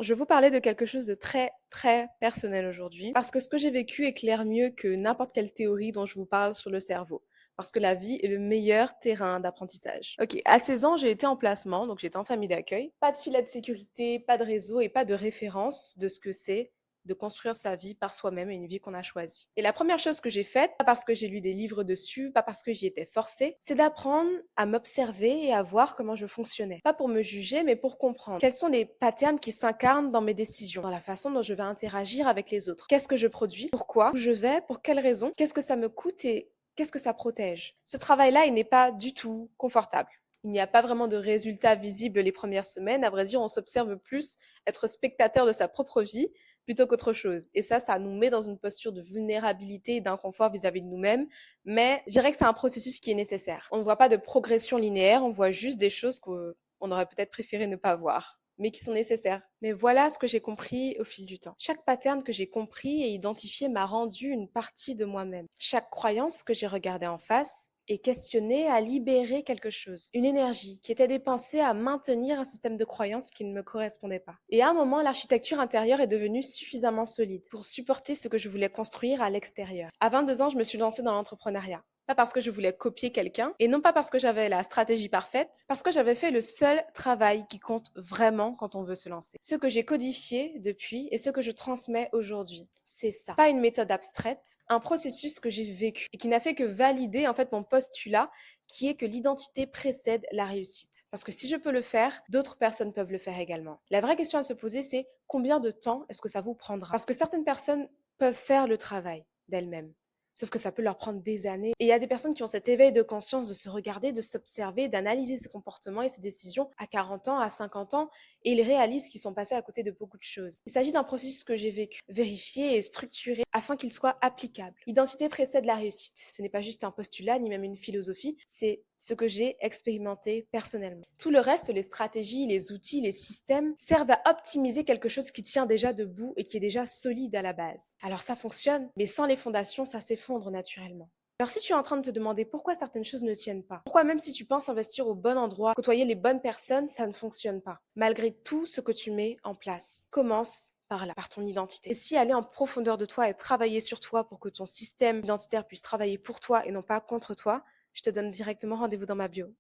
Je vais vous parler de quelque chose de très, très personnel aujourd'hui, parce que ce que j'ai vécu éclaire mieux que n'importe quelle théorie dont je vous parle sur le cerveau. Parce que la vie est le meilleur terrain d'apprentissage. Ok, à 16 ans, j'ai été en placement, donc j'étais en famille d'accueil. Pas de filet de sécurité, pas de réseau et pas de référence de ce que c'est de construire sa vie par soi-même et une vie qu'on a choisie. Et la première chose que j'ai faite, pas parce que j'ai lu des livres dessus, pas parce que j'y étais forcée, c'est d'apprendre à m'observer et à voir comment je fonctionnais. Pas pour me juger, mais pour comprendre quels sont les patterns qui s'incarnent dans mes décisions, dans la façon dont je vais interagir avec les autres. Qu'est-ce que je produis? Pourquoi? Où je vais? Pour quelles raisons? Qu'est-ce que ça me coûte et qu'est-ce que ça protège? Ce travail-là, il n'est pas du tout confortable. Il n'y a pas vraiment de résultats visibles les premières semaines. À vrai dire, on s'observe plus être spectateur de sa propre vie plutôt qu'autre chose. Et ça nous met dans une posture de vulnérabilité et d'inconfort vis-à-vis de nous-mêmes. Mais je dirais que c'est un processus qui est nécessaire. On ne voit pas de progression linéaire, on voit juste des choses qu'on aurait peut-être préféré ne pas voir, mais qui sont nécessaires. Mais voilà ce que j'ai compris au fil du temps. Chaque pattern que j'ai compris et identifié m'a rendu une partie de moi-même. Chaque croyance que j'ai regardée en face et questionnée a libéré quelque chose, une énergie qui était dépensée à maintenir un système de croyances qui ne me correspondait pas. Et à un moment, l'architecture intérieure est devenue suffisamment solide pour supporter ce que je voulais construire à l'extérieur. À 22 ans, je me suis lancée dans l'entrepreneuriat. Pas parce que je voulais copier quelqu'un, et non pas parce que j'avais la stratégie parfaite, parce que j'avais fait le seul travail qui compte vraiment quand on veut se lancer. Ce que j'ai codifié depuis et ce que je transmets aujourd'hui, c'est ça. Pas une méthode abstraite, un processus que j'ai vécu et qui n'a fait que valider en fait mon postulat qui est que l'identité précède la réussite. Parce que si je peux le faire, d'autres personnes peuvent le faire également. La vraie question à se poser, c'est combien de temps est-ce que ça vous prendra? Parce que certaines personnes peuvent faire le travail d'elles-mêmes. Sauf que ça peut leur prendre des années. Et il y a des personnes qui ont cet éveil de conscience de se regarder, de s'observer, d'analyser ses comportements et ses décisions à 40 ans, à 50 ans, et ils réalisent qu'ils sont passés à côté de beaucoup de choses. Il s'agit d'un processus que j'ai vécu, vérifié et structuré afin qu'il soit applicable. L'identité précède la réussite. Ce n'est pas juste un postulat ni même une philosophie, c'est ce que j'ai expérimenté personnellement. Tout le reste, les stratégies, les outils, les systèmes, servent à optimiser quelque chose qui tient déjà debout et qui est déjà solide à la base. Alors ça fonctionne, mais sans les fondations, ça s'effondre naturellement. Alors si tu es en train de te demander pourquoi certaines choses ne tiennent pas, pourquoi même si tu penses investir au bon endroit, côtoyer les bonnes personnes, ça ne fonctionne pas, malgré tout ce que tu mets en place, commence par là, par ton identité. Et si aller en profondeur de toi et travailler sur toi pour que ton système identitaire puisse travailler pour toi et non pas contre toi, je te donne directement rendez-vous dans ma bio.